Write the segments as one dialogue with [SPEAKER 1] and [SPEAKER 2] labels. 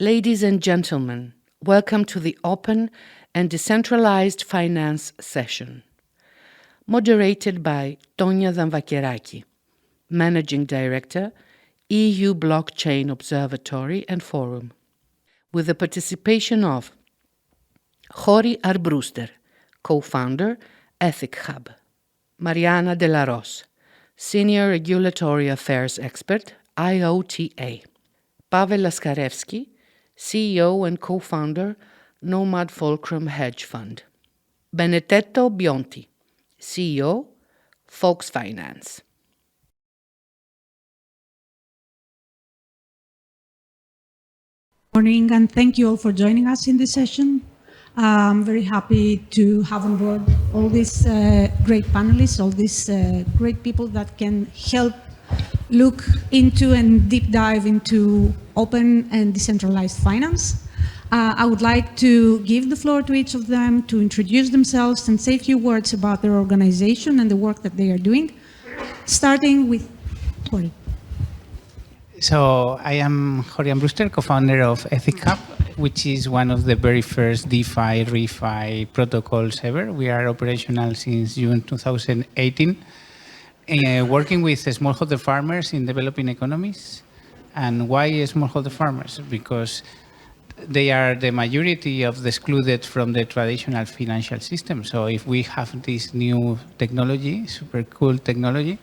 [SPEAKER 1] Ladies and gentlemen, welcome to the Open and Decentralized Finance session, moderated by Tonia Damvakeraki, Managing Director, EU Blockchain Observatory and Forum, with the participation of Jori Armbruster, co-founder, EthicHub, Mariana de la Roche, Senior Regulatory Affairs Expert, IOTA, Pawel Laskarzewski, CEO and co-founder, Nomad Fulcrum Hedge Fund, Benedetto Biondi, CEO, Fox Finance.
[SPEAKER 2] Morning, and thank you all for joining us in this session. I'm very happy to have on board all these great panelists, all these great people that can help look into and deep dive into open and decentralized finance. I would like to give the floor to each of them to introduce themselves and say a few words about their organization and the work that they are doing, starting with Jori.
[SPEAKER 3] So I am Jori Armbruster, co-founder of EthicHub, which is one of the very first DeFi, ReFi protocols ever. We are operational since June 2018, working with smallholder farmers in developing economies. And why smallholder farmers? Because they are the majority of the excluded from the traditional financial system. So if we have this new technology, super cool technology,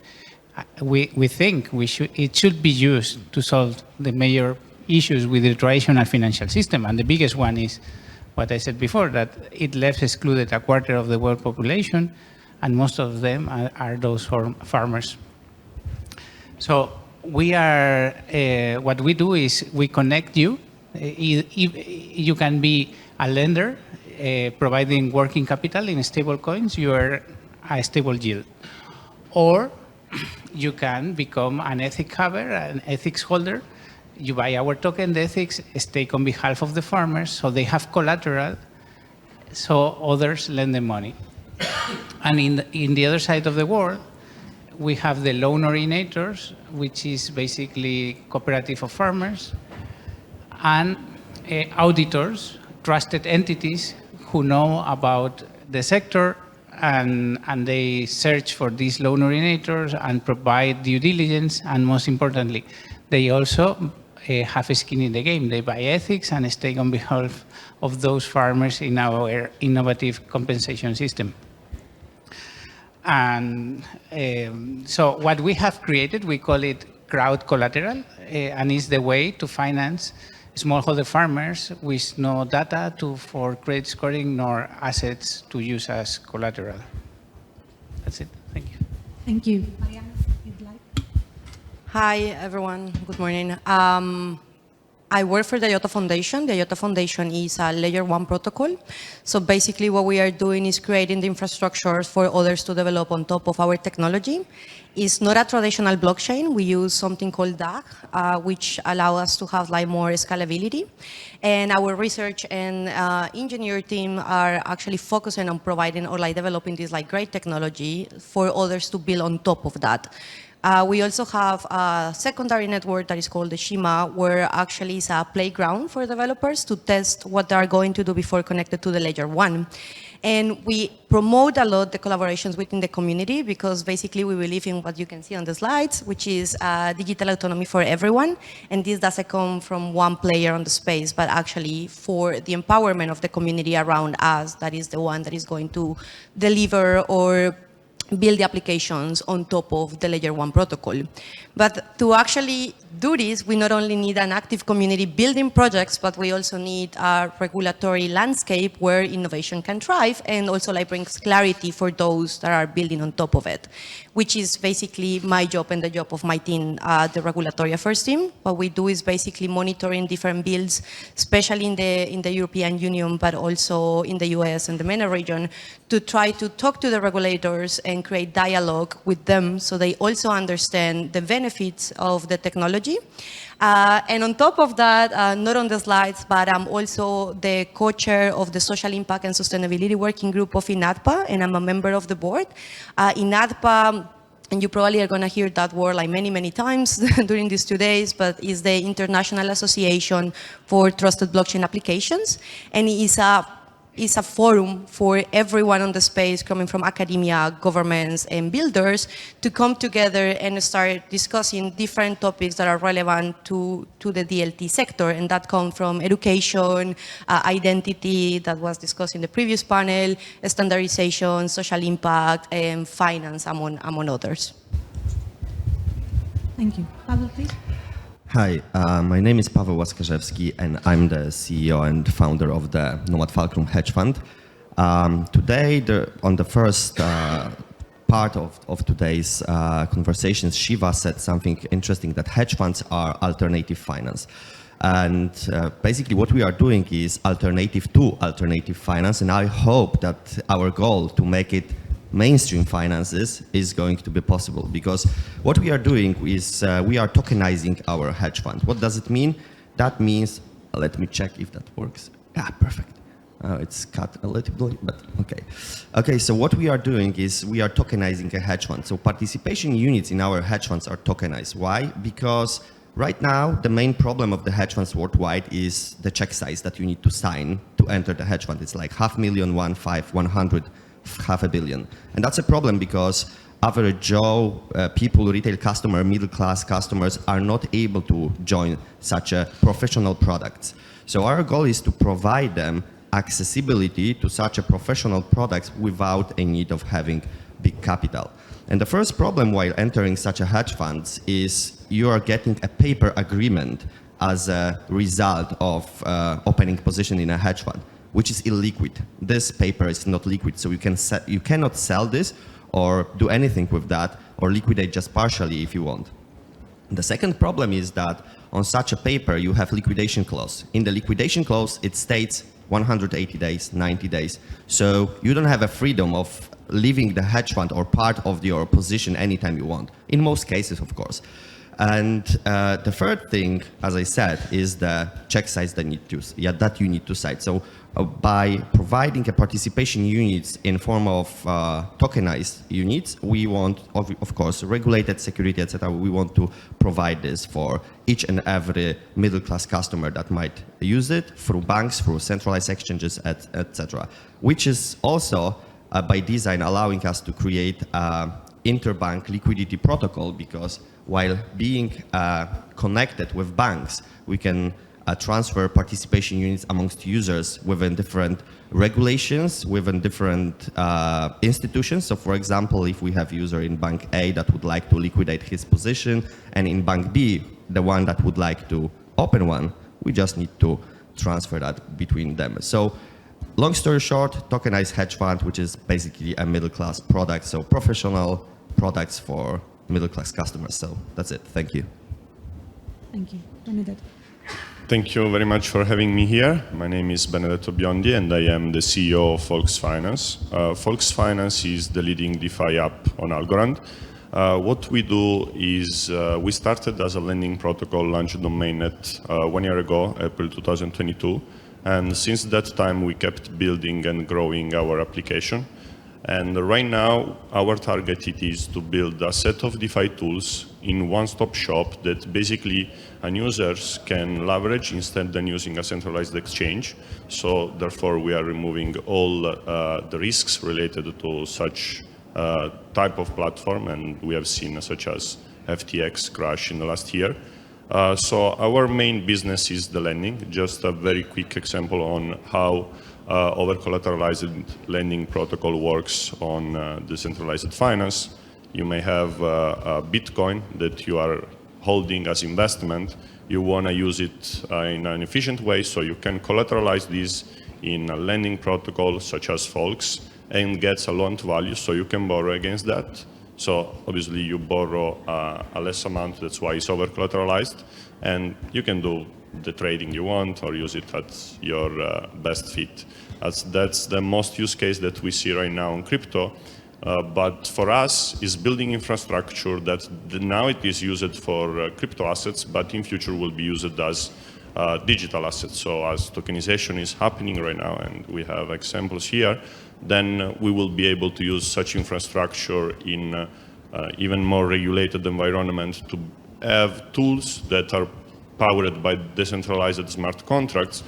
[SPEAKER 3] we think it should be used to solve the major issues with the traditional financial system. And the biggest one is what I said before, that it left excluded a quarter of the world population, and most of them are those farmers. So we are, what we do is we connect you. You can be a lender providing working capital in stable coins, you are a stable yield. Or you can become an EthicHubber, an ethics holder. You buy our token, the ethics, stake on behalf of the farmers, so they have collateral, so others lend them money. And in the other side of the world, we have the loan originators, which is basically cooperative of farmers, and auditors, trusted entities who know about the sector, and they search for these loan originators and provide due diligence, and most importantly, they also have a skin in the game. They buy ethics and stake on behalf of those farmers in our innovative compensation system. And so what we have created, we call it crowd collateral, and is the way to finance smallholder farmers with no data for credit scoring nor assets to use as collateral. That's it. Thank you.
[SPEAKER 2] Thank you. Mariana, you'd like?
[SPEAKER 4] Hi, everyone. Good morning. I work for the IOTA Foundation. The IOTA Foundation is a layer 1 protocol. So basically what we are doing is creating the infrastructure for others to develop on top of our technology. It's not a traditional blockchain. We use something called DAG, which allow us to have more scalability. And our research and engineer team are actually focusing on providing or developing this great technology for others to build on top of that. We also have a secondary network that is called the Shima, where actually is a playground for developers to test what they are going to do before connected to the layer 1. And we promote a lot the collaborations within the community, because basically we believe in what you can see on the slides, which is digital autonomy for everyone. And this doesn't come from one player on the space, but actually for the empowerment of the community around us, that is the one that is going to deliver or build the applications on top of the layer 1 protocol. But to actually do this, we not only need an active community building projects, but we also need a regulatory landscape where innovation can thrive, and also brings clarity for those that are building on top of it, which is basically my job and the job of my team, the regulatory affairs team. What we do is basically monitoring different bills, especially in the European Union, but also in the US and the MENA region, to try to talk to the regulators and create dialogue with them so they also understand the benefits of the technology. And on top of that, not on the slides, but I'm also the co-chair of the Social Impact and Sustainability Working Group of INADPA, and I'm a member of the board. INADPA and you probably are going to hear that word like many, many times during these 2 days, but it's the International Association for Trusted Blockchain Applications, and it's a forum for everyone on the space coming from academia, governments, and builders to come together and start discussing different topics that are relevant to the DLT sector, and that come from education, identity that was discussed in the previous panel, standardization, social impact, and finance, among others.
[SPEAKER 2] Thank you. Pawel, please.
[SPEAKER 5] Hi, my name is Pawel Laskarzewski, and I'm the CEO and founder of the Nomad Fulcrum hedge fund. Today, on the first part of today's conversations, Shiva said something interesting, that hedge funds are alternative finance. And basically what we are doing is alternative to alternative finance, and I hope that our goal to make it mainstream finances is going to be possible, because what we are doing is we are tokenizing our hedge fund. What does it mean? That means, let me check if that works. Yeah, perfect. It's cut a little bit, but okay. Okay, so what we are doing is we are tokenizing a hedge fund. So participation units in our hedge funds are tokenized. Why? Because right now, the main problem of the hedge funds worldwide is the check size that you need to sign to enter the hedge fund. It's like 500,000, 100, 500 million. And that's a problem because average Joe, people, retail customer, middle class customers are not able to join such a professional products. So our goal is to provide them accessibility to such a professional products without a need of having big capital. And the first problem while entering such a hedge funds is you are getting a paper agreement as a result of opening position in a hedge fund, which is illiquid. This paper is not liquid, so you cannot sell this or do anything with that, or liquidate just partially if you want. The second problem is that on such a paper you have liquidation clause. In the liquidation clause it states 180 days, 90 days. So you don't have a freedom of leaving the hedge fund or part of your position anytime you want, in most cases of course. And the third thing, as I said, is the check size that you need to cite. So by providing a participation units in form of tokenized units, we want, of course, regulated security, etc. We want to provide this for each and every middle-class customer that might use it through banks, through centralized exchanges, etc. Which is also, by design, allowing us to create interbank liquidity protocol, because while being connected with banks, we can transfer participation units amongst users within different regulations, within different institutions. So for example, if we have user in bank A that would like to liquidate his position, and in bank B, the one that would like to open one, we just need to transfer that between them. So long story short, tokenized hedge fund, which is basically a middle-class product, so professional products for middle-class customers. So that's it. Thank you.
[SPEAKER 2] Thank you. Benedetto.
[SPEAKER 6] Thank you very much for having me here. My name is Benedetto Biondi, and I am the CEO of Folks Finance. Folks Finance is the leading DeFi app on Algorand. What we do is we started as a lending protocol launched on mainnet 1 year ago, April 2022. And since that time, we kept building and growing our application. And right now, our target is to build a set of DeFi tools in one-stop shop that basically users can leverage instead than using a centralized exchange. So therefore, we are removing all the risks related to such type of platform, and we have seen such as FTX crash in the last year. So our main business is the lending. Just a very quick example on how over-collateralized lending protocol works on decentralized finance. You may have a Bitcoin that you are holding as investment. You want to use it in an efficient way, so you can collateralize this in a lending protocol such as Folks and get a loan to value, so you can borrow against that. So obviously you borrow a less amount, that's why it's over-collateralized, and you can do the trading you want or use it at your best fit. That's the most use case that we see right now in crypto. But for us, is building infrastructure that now it is used for crypto assets, but in future will be used as digital assets. So as tokenization is happening right now, and we have examples here, then we will be able to use such infrastructure in even more regulated environment to have tools that are powered by decentralized smart contracts,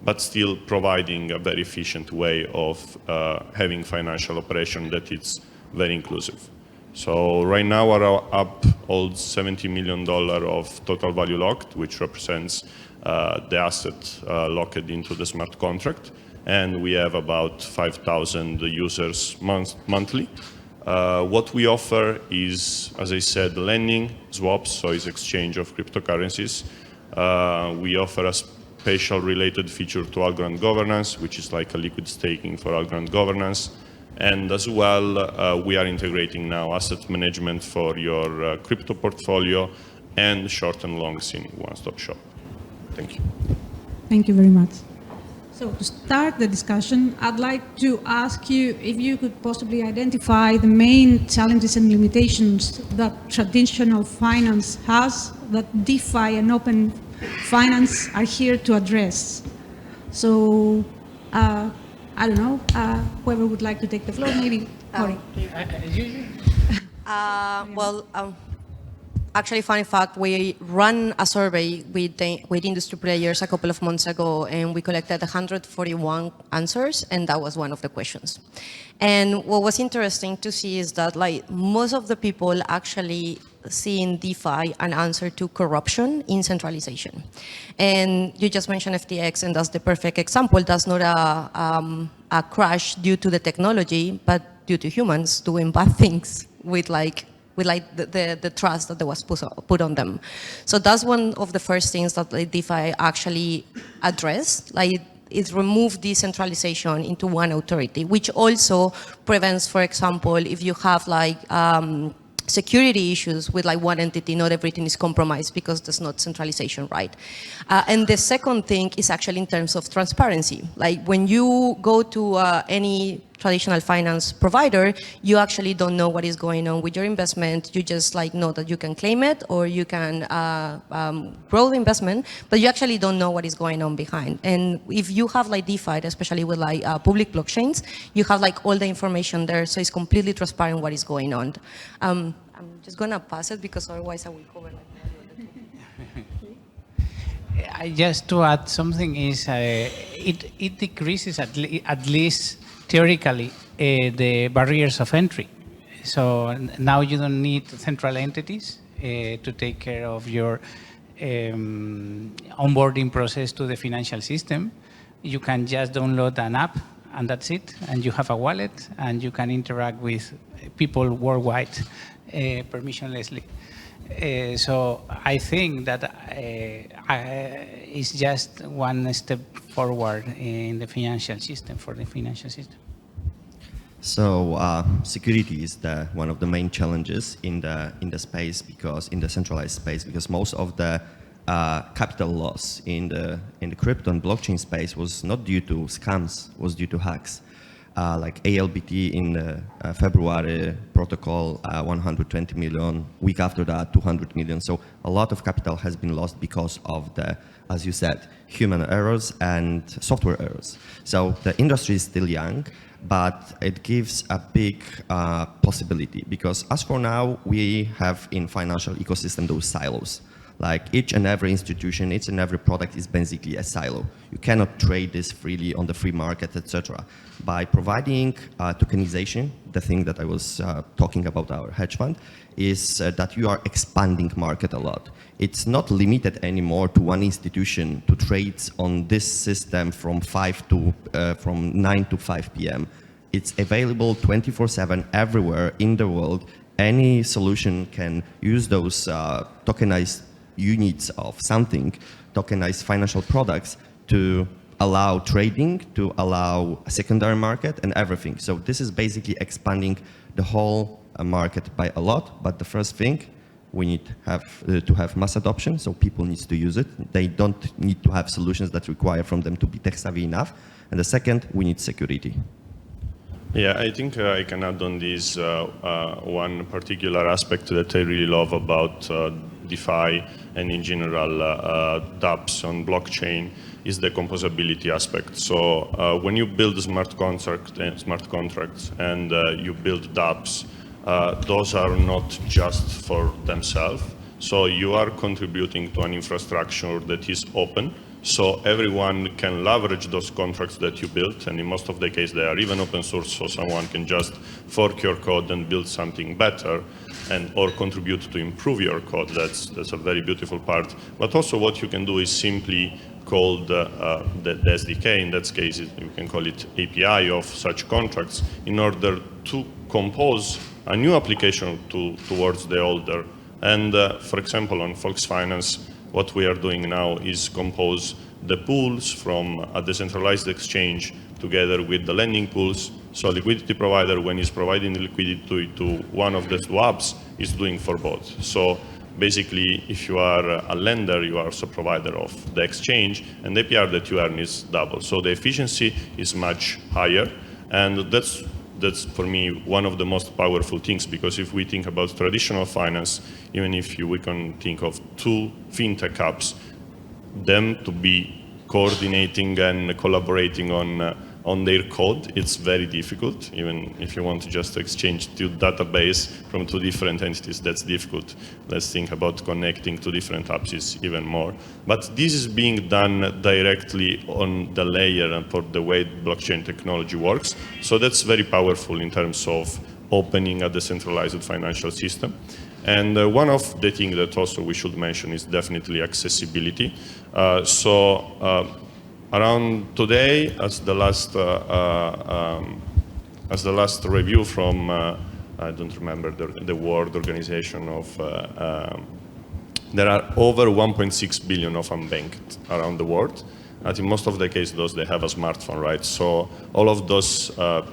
[SPEAKER 6] but still providing a very efficient way of having financial operation that is very inclusive. So right now our app holds $70 million of total value locked, which represents the asset locked into the smart contract. And we have about 5,000 users monthly. What we offer is, as I said, lending, swaps, so it's exchange of cryptocurrencies. We offer a spatial related feature to Algorand governance, which is like a liquid staking for Algorand governance. And as well, we are integrating now asset management for your crypto portfolio and short and longs in one-stop shop. Thank you.
[SPEAKER 2] Thank you very much. So to start the discussion, I'd like to ask you if you could possibly identify the main challenges and limitations that traditional finance has that DeFi and open finance are here to address. So, I don't know, whoever would like to take the floor, maybe Jori.
[SPEAKER 4] Actually, funny fact, we ran a survey with industry players a couple of months ago, and we collected 141 answers, and that was one of the questions. And what was interesting to see is that like most of the people actually see in DeFi an answer to corruption in centralization. And you just mentioned FTX, and that's the perfect example. That's not a crash due to the technology, but due to humans doing bad things with the trust that was put on them. So that's one of the first things that DeFi actually addressed. It removed decentralization into one authority, which also prevents, for example, if you have security issues with one entity, not everything is compromised because there's not centralization, right? And the second thing is actually in terms of transparency. Like when you go to any traditional finance provider, you actually don't know what is going on with your investment. You just know that you can claim it or you can grow the investment, but you actually don't know what is going on behind. And if you have DeFi, especially with public blockchains, you have all the information there, so it's completely transparent what is going on. I'm just gonna pass it because otherwise I will cover
[SPEAKER 3] Just to add something is it decreases at least theoretically the barriers of entry. So now you don't need central entities to take care of your onboarding process to the financial system. You can just download an app and that's it, and you have a wallet and you can interact with people worldwide permissionlessly. So I think that it's just one step forward in the financial system, for the financial system.
[SPEAKER 5] So security is one of the main challenges in the space, because in the centralized space, because most of the capital loss in the crypto and blockchain space was not due to scams, was due to hacks. Like ALBT in February protocol, 120 million. Week after that, 200 million. So a lot of capital has been lost because of the, as you said, human errors and software errors. So the industry is still young, but it gives a big possibility, because as for now, we have in financial ecosystem those silos. Like each and every institution, each and every product is basically a silo. You cannot trade this freely on the free market, etc. By providing tokenization, the thing that I was talking about our hedge fund, is that you are expanding market a lot. It's not limited anymore to one institution to trade on this system from 9 to 5 p.m. It's available 24/7 everywhere in the world. Any solution can use those tokenized units of something, tokenized financial products, to allow trading, to allow a secondary market and everything. So this is basically expanding the whole market by a lot. But the first thing, we need to have mass adoption, so people need to use it. They don't need to have solutions that require from them to be tech savvy enough. And the second, we need security.
[SPEAKER 6] Yeah, I think I can add on this one particular aspect that I really love about DeFi and in general dApps on blockchain is the composability aspect. So when you build smart contracts and you build dApps those are not just for themselves. So you are contributing to an infrastructure that is open, so everyone can leverage those contracts that you built, and in most of the case they are even open source, so someone can just fork your code and build something better, and or contribute to improve your code. That's a very beautiful part. But also what you can do is simply call the SDK, in that case you can call it API of such contracts, in order to compose a new application towards the older. And for example, on Volksfinance, what we are doing now is compose the pools from a decentralized exchange together with the lending pools. So liquidity provider, when he's providing liquidity to one of the two apps, is doing for both. So basically, if you are a lender, you are also provider of the exchange, and the APR that you earn is double. So the efficiency is much higher, and that's for me one of the most powerful things, because if we think about traditional finance, even if we can think of two fintech apps, them to be coordinating and collaborating on their code, it's very difficult. Even if you want to just exchange two database from two different entities, that's difficult. Let's think about connecting two different apps is even more. But this is being done directly on the layer and for the way blockchain technology works. So that's very powerful in terms of opening a decentralized financial system. And one of the things that also we should mention is definitely accessibility. Around today, as the last review from I don't remember the World Organization of there are over 1.6 billion of unbanked around the world. I think most of the cases, those they have a smartphone, right? So all of those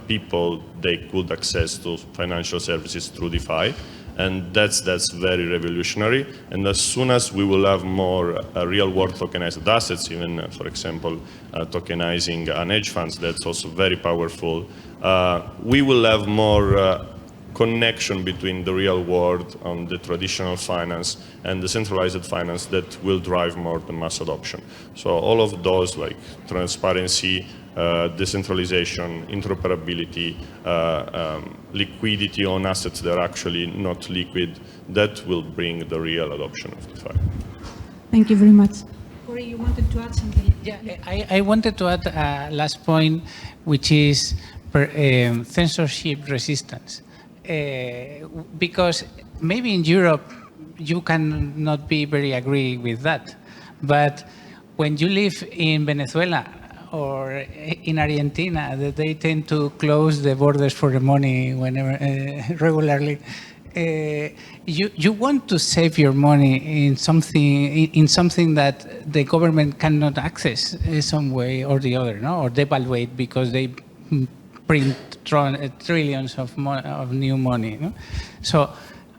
[SPEAKER 6] people, they could access to financial services through DeFi. And that's very revolutionary. And as soon as we will have more real-world tokenized assets, even, for example, tokenizing an hedge funds, that's also very powerful. We will have more connection between the real world on the traditional finance and the centralized finance that will drive more the mass adoption. So all of those, like transparency, decentralization, interoperability, liquidity on assets that are actually not liquid, that will bring the real adoption of DeFi.
[SPEAKER 2] Thank you very much. Jori, you wanted to add something?
[SPEAKER 3] Yeah, I wanted to add a last point, which is censorship resistance. Because maybe in Europe, you can not be very agree with that. But when you live in Venezuela, or in Argentina, that they tend to close the borders for the money whenever regularly. You want to save your money in something that the government cannot access in some way or the other, no, or devaluate because they print trillions of new money. No? So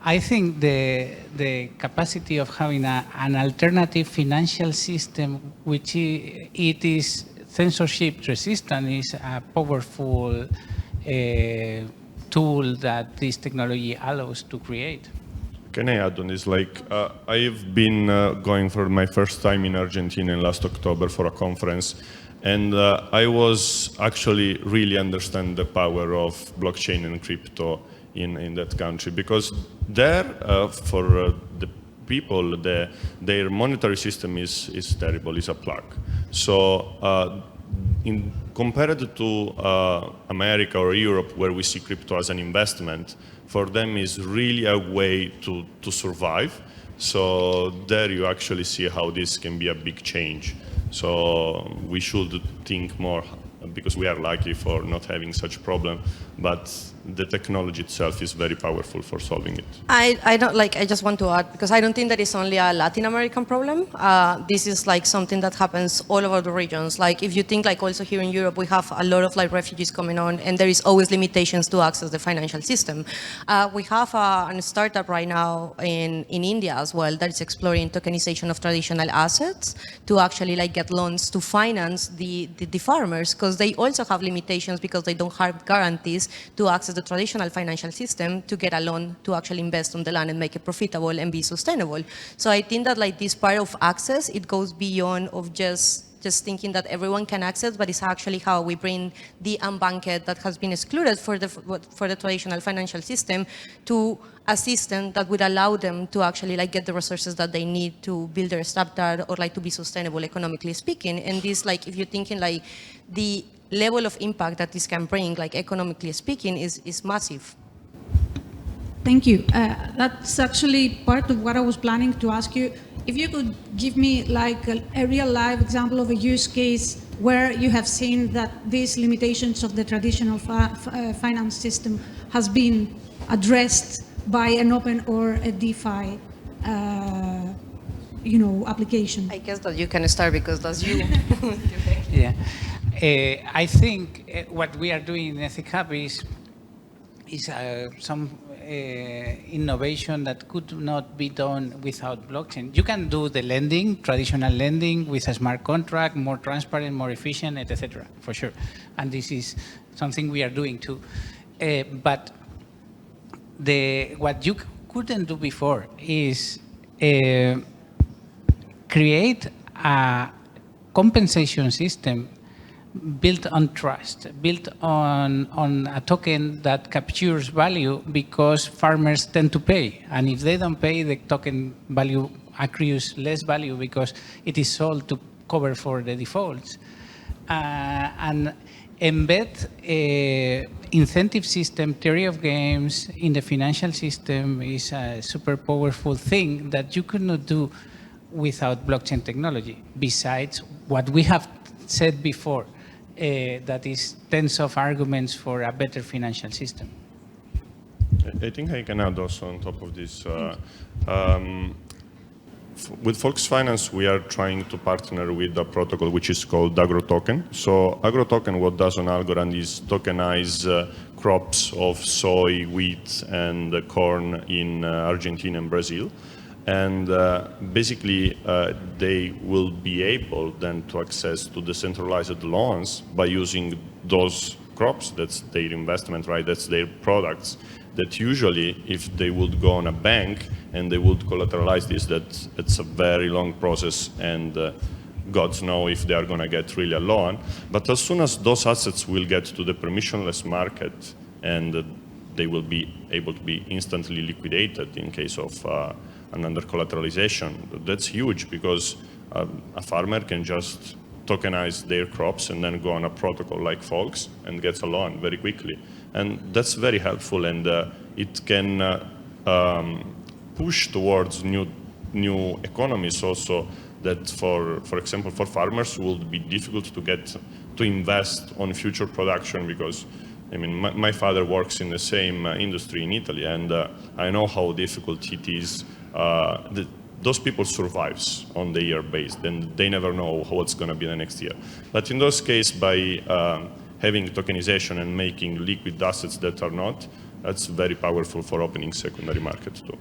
[SPEAKER 3] I think the capacity of having an alternative financial system, which it is censorship resistant, is a powerful tool that this technology allows to create.
[SPEAKER 6] Can I add on this? Like, I've been going for my first time in Argentina in last October for a conference, and I was actually really understand the power of blockchain and crypto in that country, because there, for the people, their monetary system is terrible, is a plug. So compared to America or Europe, where we see crypto as an investment, for them is really a way to survive. So there you actually see how this can be a big change. So we should think more, because we are lucky for not having such problem, but the technology itself is very powerful for solving it.
[SPEAKER 4] I just want to add, because I don't think that it's only a Latin American problem. This is like something that happens all over the regions. Like if you think like also here in Europe, we have a lot of like refugees coming on, and there is always limitations to access the financial system. We have a startup right now in India as well that is exploring tokenization of traditional assets to actually like get loans to finance the farmers, because they also have limitations because they don't have guarantees to access the traditional financial system to get a loan to actually invest on the land and make it profitable and be sustainable. So I think that like this part of access, it goes beyond of just just thinking that everyone can access, but it's actually how we bring the unbanked that has been excluded for the traditional financial system to a system that would allow them to actually like get the resources that they need to build their startup or like to be sustainable economically speaking. And this, like, if you're thinking like the level of impact that this can bring, like economically speaking, is massive.
[SPEAKER 2] Thank you. That's actually part of what I was planning to ask you. If you could give me like a real life example of a use case where you have seen that these limitations of the traditional finance system has been addressed by an open or a DeFi, application.
[SPEAKER 4] I guess that you can start because that's you.
[SPEAKER 3] Yeah. I think what we are doing in EthicHub is some innovation that could not be done without blockchain. You can do the lending, traditional lending, with a smart contract, more transparent, more efficient, etc. For sure. And this is something we are doing too. But what you couldn't do before is create a compensation system built on trust, built on a token that captures value because farmers tend to pay. And if they don't pay, the token value accrues less value because it is sold to cover for the defaults. And embed a incentive system, theory of games in the financial system is a super powerful thing that you could not do without blockchain technology, besides what we have said before, that is tens of arguments for a better financial system.
[SPEAKER 6] I think I can add also on top of this. With Volksfinance, we are trying to partner with a protocol which is called AgroToken. So AgroToken, what does on Algorand is tokenize crops of soy, wheat, and corn in Argentina and Brazil. And basically, they will be able then to access to decentralized loans by using those crops. That's their investment, right? That's their products. That usually, if they would go on a bank and they would collateralize this, that it's a very long process, and gods know if they are going to get really a loan. But as soon as those assets will get to the permissionless market, and they will be able to be instantly liquidated in case of an under collateralization, that's huge, because a farmer can just tokenize their crops and then go on a protocol like Folks and gets a loan very quickly. And that's very helpful, and it can push towards new economies also, that for example, for farmers would be difficult to get to invest on future production, because I mean, my father works in the same industry in Italy, and I know how difficult it is. Those people survives on the year based, and they never know what's going to be the next year. But in those cases, by having tokenization and making liquid assets that are not, that's very powerful for opening secondary markets too.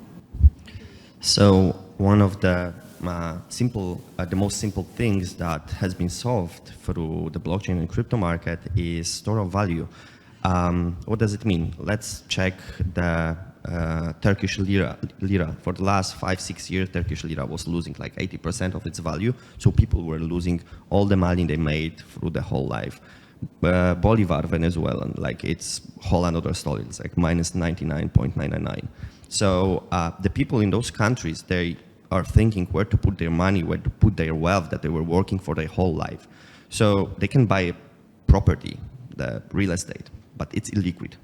[SPEAKER 5] So one of the the most simple things that has been solved through the blockchain and crypto market is store of value. What does it mean? Let's check the Turkish lira. For the last 5-6 years, Turkish lira was losing like 80% of its value. So people were losing all the money they made through the whole life. Bolivar, Venezuelan, like it's whole another story. It's like minus 99.999. So the people in those countries, they are thinking where to put their money, where to put their wealth that they were working for their whole life. So they can buy property, the real estate, but it's illiquid.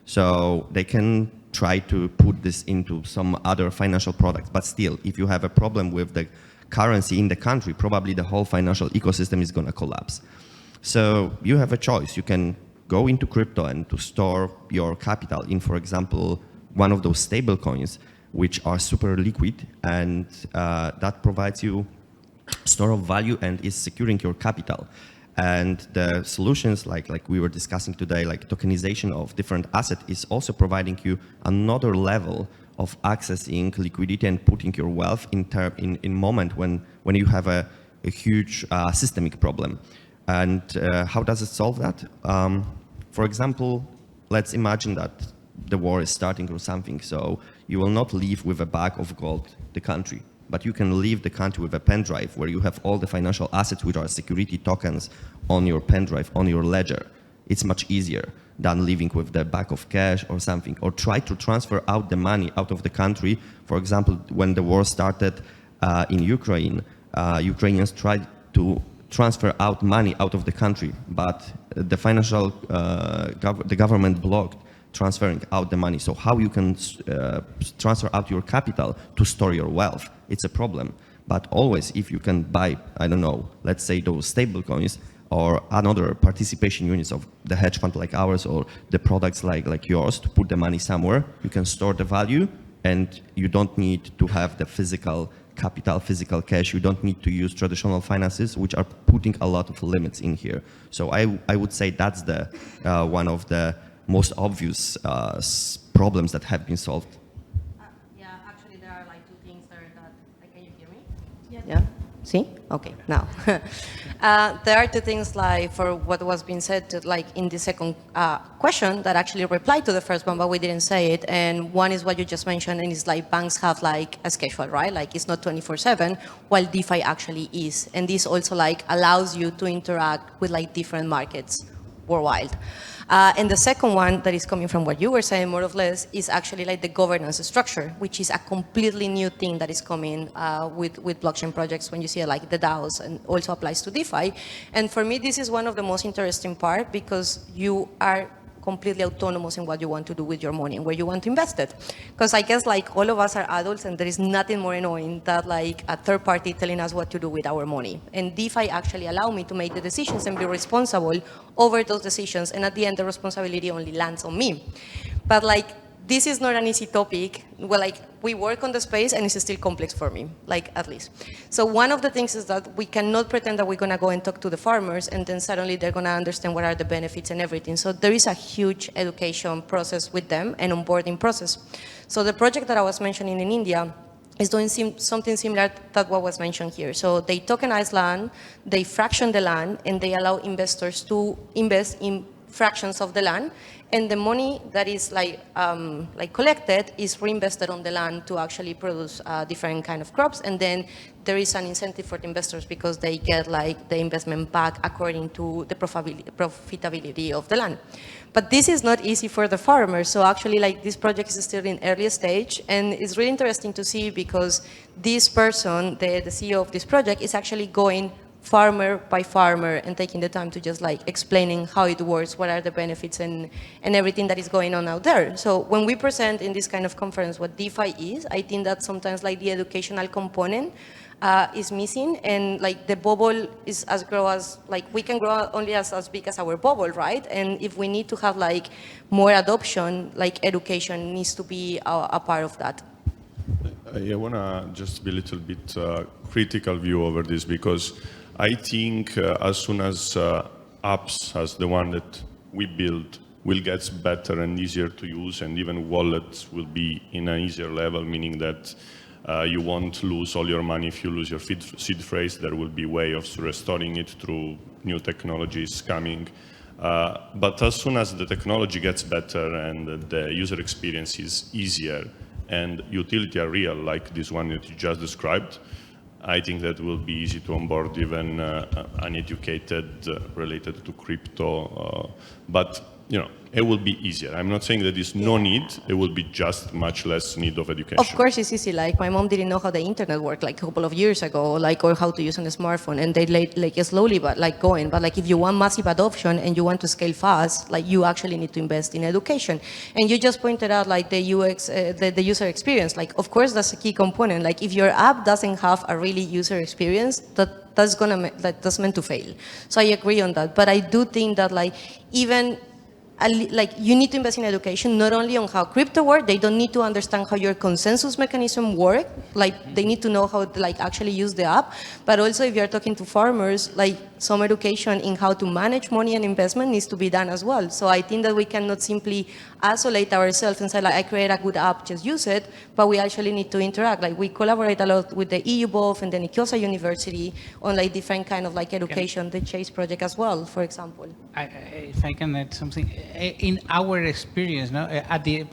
[SPEAKER 5] So they can try to put this into some other financial products. But still, if you have a problem with the currency in the country, probably the whole financial ecosystem is going to collapse. So you have a choice. You can go into crypto and to store your capital in, for example, one of those stable coins, which are super liquid, and that provides you store of value and is securing your capital. And the solutions like we were discussing today, like tokenization of different assets, is also providing you another level of accessing liquidity and putting your wealth in moment when you have a huge systemic problem. And how does it solve that? For example, let's imagine that the war is starting or something, so you will not leave with a bag of gold the country. but you can leave the country with a pen drive where you have all the financial assets, which are security tokens, on your pen drive, on your ledger. It's much easier than living with the bag of cash or something, or try to transfer out the money out of the country. For example, when the war started in Ukraine, Ukrainians tried to transfer out money out of the country, but the the government blocked transferring out the money. So how you can transfer out your capital to store your wealth, it's a problem. But always, if you can buy, I don't know, let's say those stable coins or another participation units of the hedge fund like ours or the products like yours to put the money somewhere, you can store the value and you don't need to have the physical capital, physical cash. You don't need to use traditional finances, which are putting a lot of limits in here. So I would say that's the one of the most obvious problems that have been solved.
[SPEAKER 4] Yeah, actually there are like two things there that, can you hear me? Yeah. See? Okay, now. There are two things like for what was being said like in the second question that actually replied to the first one, but we didn't say it. And one is what you just mentioned, and it's like banks have like a schedule, right? Like it's not 24/7, while DeFi actually is. And this also like allows you to interact with like different markets worldwide. And the second one that is coming from what you were saying, more or less, is actually like the governance structure, which is a completely new thing that is coming with blockchain projects when you see like the DAOs, and also applies to DeFi. And for me, this is one of the most interesting part because you are completely autonomous in what you want to do with your money and where you want to invest it. Because I guess like all of us are adults and there is nothing more annoying than like a third party telling us what to do with our money. And DeFi actually allow me to make the decisions and be responsible over those decisions. And at the end, the responsibility only lands on me. But like, this is not an easy topic. Well, like we work on the space and it's still complex for me, like at least. So one of the things is that we cannot pretend that we're gonna go and talk to the farmers and then suddenly they're gonna understand what are the benefits and everything. So there is a huge education process with them and onboarding process. So the project that I was mentioning in India is doing something similar to what was mentioned here. So they tokenize land, they fraction the land, and they allow investors to invest in fractions of the land, and the money that is like collected is reinvested on the land to actually produce different kind of crops, and then there is an incentive for the investors because they get like the investment back according to the profitability of the land. But this is not easy for the farmers, so actually like this project is still in early stage, and it's really interesting to see because this person, the CEO of this project, is actually going farmer by farmer and taking the time to just like explaining how it works, what are the benefits and everything that is going on out there. So when we present in this kind of conference what DeFi is, I think that sometimes like the educational component is missing, and like the bubble is as grow as, like we can grow only as big as our bubble, right? And if we need to have like more adoption, like education needs to be a part of that.
[SPEAKER 6] I want to just be a little bit critical view over this, because I think as soon as apps as the one that we build will get better and easier to use, and even wallets will be in an easier level, meaning that you won't lose all your money if you lose your seed phrase. There will be a way of restoring it through new technologies coming. But as soon as the technology gets better and the user experience is easier and utility are real, like this one that you just described, I think that will be easy to onboard even uneducated related to crypto. But you know, it will be easier. I'm not saying that there's no need. It will be just much less need of education.
[SPEAKER 4] Of course, it's easy. Like my mom didn't know how the internet worked like a couple of years ago, like or how to use on a smartphone, and they like slowly but like going. But like if you want massive adoption and you want to scale fast, like you actually need to invest in education. And you just pointed out like the UX, the user experience. Like of course that's a key component. Like if your app doesn't have a really user experience, that's meant to fail. So I agree on that. But I do think that like even like you need to invest in education, not only on how crypto works. They don't need to understand how your consensus mechanism work. Like they need to know how to like actually use the app. But also if you're talking to farmers, like some education in how to manage money and investment needs to be done as well. So I think that we cannot simply isolate ourselves and say like, I create a good app, just use it. But we actually need to interact. Like we collaborate a lot with the EU BOF and the Nicosia University on like different kind of like education, the Chase project as well, for example.
[SPEAKER 3] If I can add something, in our experience, no, at the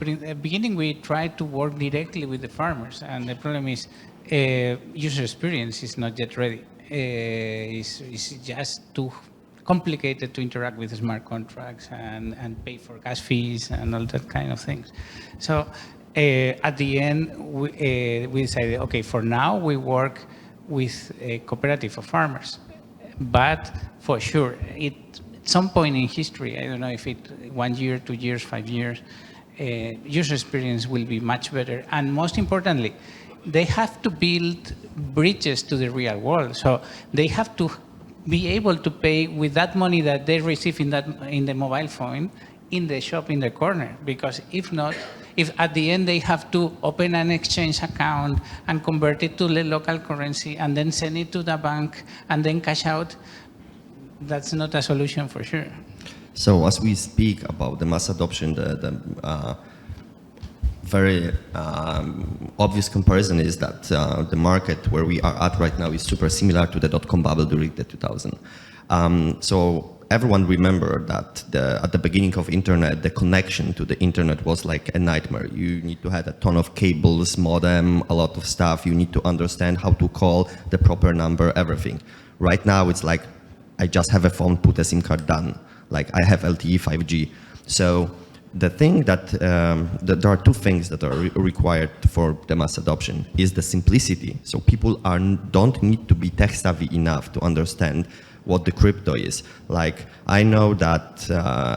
[SPEAKER 3] beginning we tried to work directly with the farmers, and the problem is user experience is not yet ready. It's just too complicated to interact with smart contracts and pay for gas fees and all that kind of things. So at the end, we decided, okay, for now we work with a cooperative of farmers, but for sure, at some point in history, I don't know if it 1 year, 2 years, 5 years, user experience will be much better. And most importantly, they have to build bridges to the real world. So they have to be able to pay with that money that they receive in the mobile phone in the shop in the corner. Because if not, if at the end they have to open an exchange account and convert it to the local currency and then send it to the bank and then cash out, that's not a solution for sure.
[SPEAKER 5] So as we speak about the mass adoption, the very obvious comparison is that the market where we are at right now is super similar to the dot-com bubble during the 2000. So everyone remember that at the beginning of internet, the connection to the internet was like a nightmare. You need to have a ton of cables, modem, a lot of stuff. You need to understand how to call the proper number, everything. Right now, it's like, I just have a phone, put a SIM card, done. Like I have LTE 5G. So the thing that there are two things that are required for the mass adoption is the simplicity. So people don't need to be tech savvy enough to understand what the crypto is. Like I know that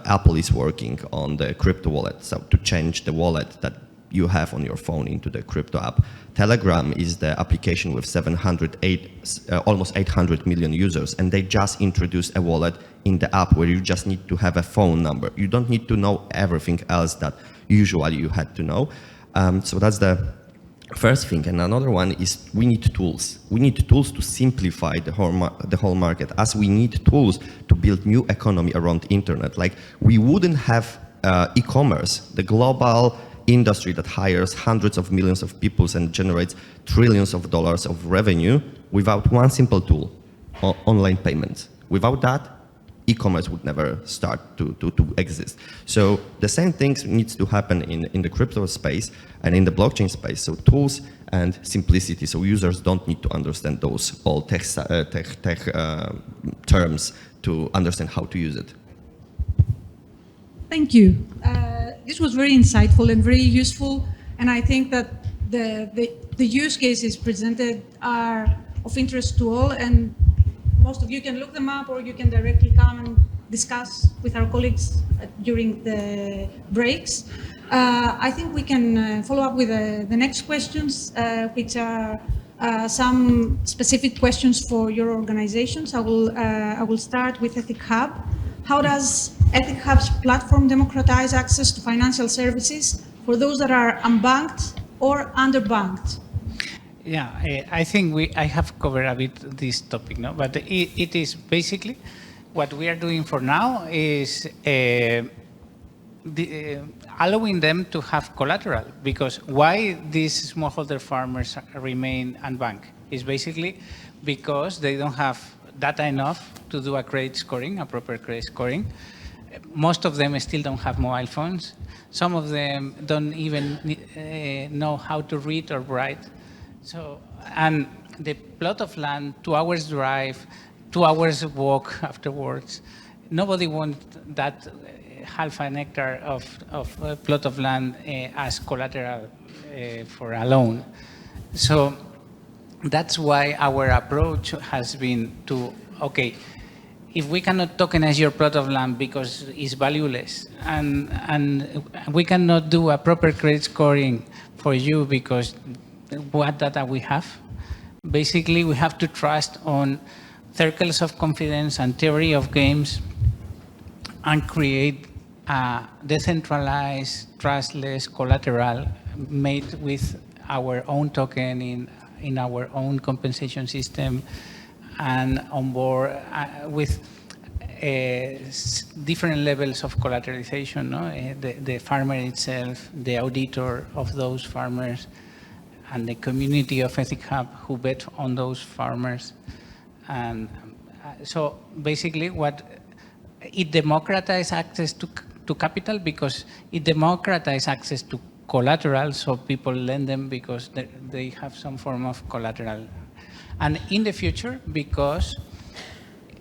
[SPEAKER 5] Apple is working on the crypto wallet, so to change the wallet that you have on your phone into the crypto app. Telegram is the application with almost 800 million users, and they just introduced a wallet in the app where you just need to have a phone number. You don't need to know everything else that usually you had to know. So that's the first thing. And another one is we need tools. We need tools to simplify the whole market, as we need tools to build new economy around internet. Like we wouldn't have e-commerce, the global industry that hires hundreds of millions of people and generates trillions of dollars of revenue without one simple tool, online payments. Without that, e-commerce would never start to exist. So the same things needs to happen in the crypto space and in the blockchain space. So tools and simplicity, so users don't need to understand those all tech terms to understand how to use it.
[SPEAKER 2] Thank you. This was very insightful and very useful, and I think that the use cases presented are of interest to all, and most of you can look them up or you can directly come and discuss with our colleagues during the breaks. I think we can follow up with the next questions, which are some specific questions for your organizations. I will start with EthicHub. How does EthicHub's platform democratize access to financial services for those that are unbanked or underbanked?
[SPEAKER 3] Yeah, I think I have covered a bit this topic, no? But it is basically what we are doing for now is allowing them to have collateral, because why these smallholder farmers remain unbanked is basically because they don't have data enough to do a credit scoring, a proper credit scoring. Most of them still don't have mobile phones. Some of them don't even know how to read or write. So, and the plot of land, 2 hours drive, 2 hours walk afterwards. Nobody wants that half an hectare of a plot of land as collateral for a loan. So that's why our approach has been to, okay, if we cannot tokenize your plot of land because it's valueless, and we cannot do a proper credit scoring for you because what data we have, basically we have to trust on circles of confidence and theory of games and create a decentralized, trustless collateral made with our own token in our own compensation system and on board with different levels of collateralization, no? The farmer itself, the auditor of those farmers, and the community of EthicHub who bet on those farmers. And so basically it democratizes access to capital because it democratizes access to collateral, so people lend them because they have some form of collateral. And in the future, because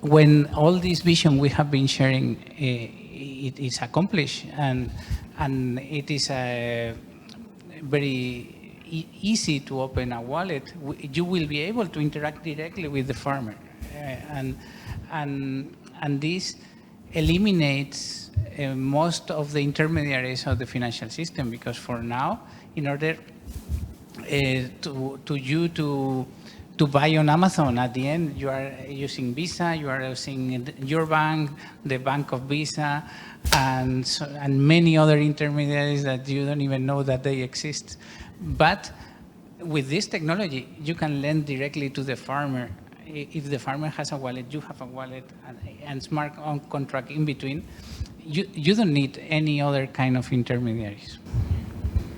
[SPEAKER 3] when all this vision we have been sharing it is accomplished, and it is very easy to open a wallet, you will be able to interact directly with the farmer, and this eliminates most of the intermediaries of the financial system, because for now, in order to buy on Amazon, at the end you are using Visa, you are using your bank, the bank of Visa, and many other intermediaries that you don't even know that they exist. But with this technology, you can lend directly to the farmer. If the farmer has a wallet, you have a wallet, and smart contract in between. You don't need any other kind of intermediaries.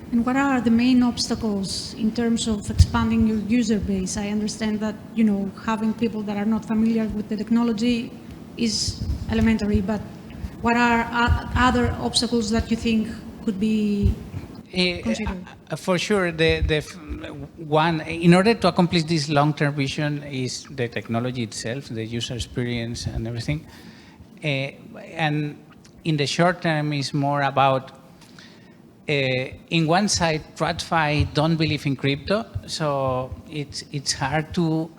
[SPEAKER 2] And what are the main obstacles in terms of expanding your user base? I understand that, having people that are not familiar with the technology is elementary, but what are other obstacles that you think could be considered?
[SPEAKER 3] For sure, the one, in order to accomplish this long-term vision, is the technology itself, the user experience and everything. And in the short term, is more about, in one side, TradFi don't believe in crypto, so it's hard to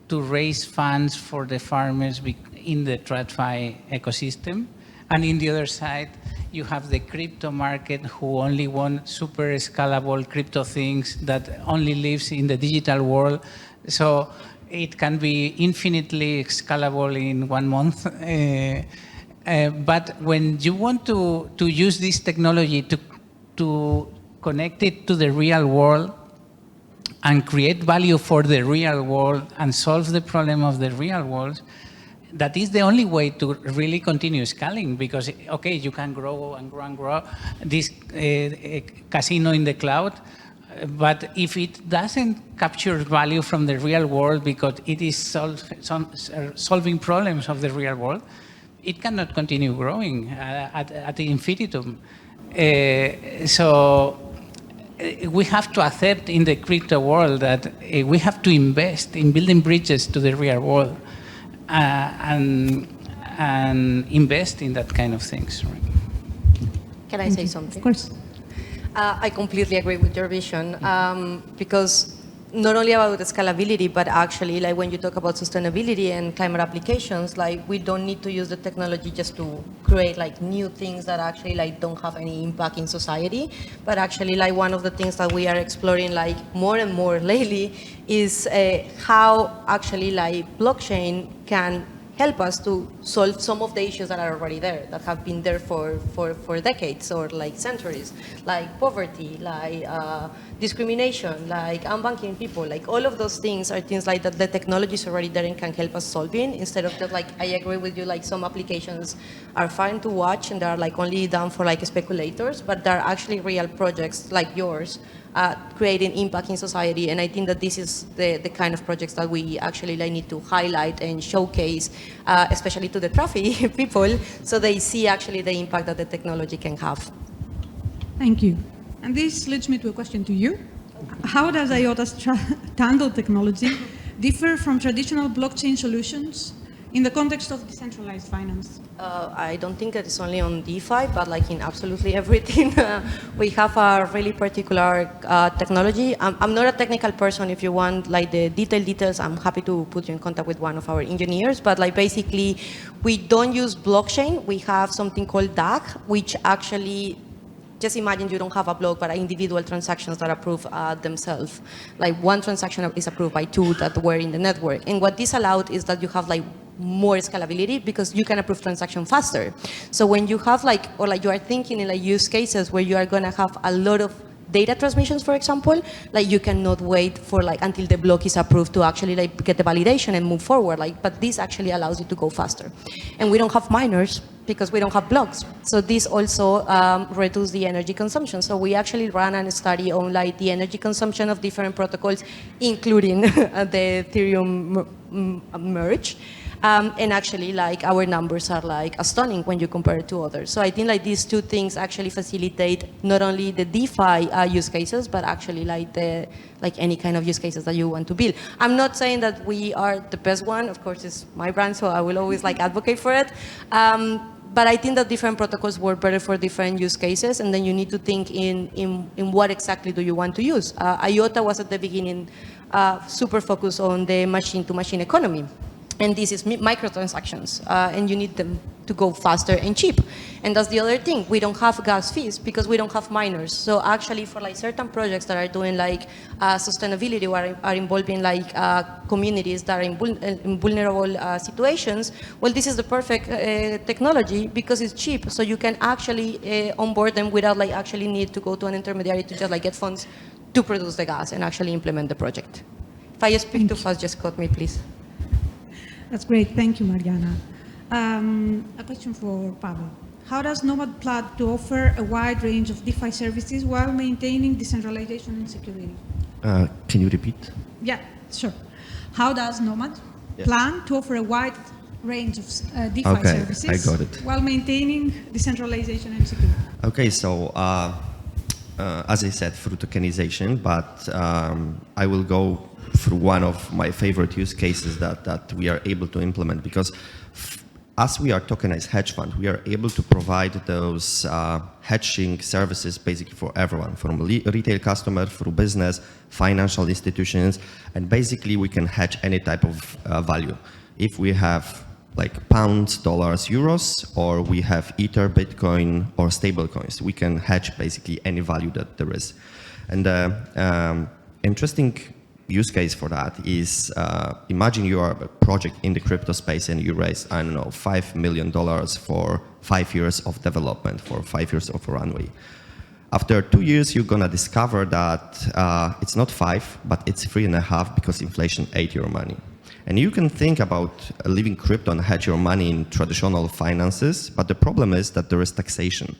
[SPEAKER 3] raise funds for the farmers in the TradFi ecosystem. And in the other side, you have the crypto market who only want super scalable crypto things that only lives in the digital world. So it can be infinitely scalable in 1 month. But when you want to use this technology to connect it to the real world and create value for the real world and solve the problem of the real world, that is the only way to really continue scaling, because, okay, you can grow and grow and grow this casino in the cloud, but if it doesn't capture value from the real world because it is solving problems of the real world, it cannot continue growing at the infinitum. So we have to accept in the crypto world that we have to invest in building bridges to the real world. And invest in that kind of things. Right?
[SPEAKER 4] Can I say something?
[SPEAKER 2] Of course.
[SPEAKER 4] I completely agree with your vision, because not only about the scalability, but actually, like when you talk about sustainability and climate applications, like we don't need to use the technology just to create like new things that actually like don't have any impact in society, but actually like one of the things that we are exploring like more and more lately is how actually like blockchain can help us to solve some of the issues that are already there, that have been there for decades or like centuries, like poverty, like discrimination, like unbanking people, like all of those things are things like that the technology is already there and can help us solving, instead of that, like I agree with you, like some applications are fine to watch and they're like only done for like speculators, but they're actually real projects like yours creating impact in society. And I think that this is the kind of projects that we actually like need to highlight and showcase, especially to the TradFi people, so they see actually the impact that the technology can have.
[SPEAKER 2] Thank you. And this leads me to a question to you. How does IOTA's Tangle technology differ from traditional blockchain solutions in the context of decentralized finance?
[SPEAKER 4] I don't think that it's only on DeFi, but like in absolutely everything. We have a really particular technology. I'm not a technical person. If you want like the details, I'm happy to put you in contact with one of our engineers. But like basically, we don't use blockchain. We have something called DAG, which actually, just imagine you don't have a block, but individual transactions that approve themselves. Like one transaction is approved by two that were in the network. And what this allowed is that you have like more scalability because you can approve transaction faster. So when you have like, or like you are thinking in like use cases where you are going to have a lot of data transmissions, for example, like you cannot wait for like until the block is approved to actually like get the validation and move forward. Like, but this actually allows you to go faster. And we don't have miners because we don't have blocks. So this also reduces the energy consumption. So we actually ran a study on like the energy consumption of different protocols, including the Ethereum merge. And actually, like, our numbers are like stunning when you compare it to others. So I think like these two things actually facilitate not only the DeFi use cases, but actually like any kind of use cases that you want to build. I'm not saying that we are the best one. Of course, it's my brand, so I will always like advocate for it. But I think that different protocols work better for different use cases, and then you need to think in what exactly do you want to use. IOTA was at the beginning super focused on the machine-to-machine economy. And this is microtransactions, and you need them to go faster and cheap. And that's the other thing. We don't have gas fees because we don't have miners. So actually, for like certain projects that are doing like sustainability or are involving like communities that are in vulnerable situations, well, this is the perfect technology because it's cheap. So you can actually onboard them without like actually need to go to an intermediary to just like get funds to produce the gas and actually implement the project. If I speak too fast, just cut me, please.
[SPEAKER 2] That's great. Thank you, Mariana. A question for Pawel. How does Nomad plan to offer a wide range of DeFi services while maintaining decentralization and security?
[SPEAKER 5] Can you repeat?
[SPEAKER 2] Yeah, sure. How does Nomad plan to offer a wide range of DeFi services
[SPEAKER 5] I got it.
[SPEAKER 2] while maintaining decentralization and security?
[SPEAKER 5] Okay, so as I said, through tokenization, but I will go through one of my favorite use cases that we are able to implement, because as we are tokenized hedge fund, we are able to provide those hedging services basically for everyone, from retail customer through business, financial institutions, and basically we can hedge any type of value. If we have like pounds, dollars, euros, or we have Ether, Bitcoin, or stable coins, we can hedge basically any value that there is. And interesting use case for that is, imagine you are a project in the crypto space and you raise, I don't know, $5 million for 5 years of development, for 5 years of runway. After 2 years, you're gonna discover that it's not 5, but it's 3.5 because inflation ate your money. And you can think about leaving crypto and hedge your money in traditional finances, but the problem is that there is taxation.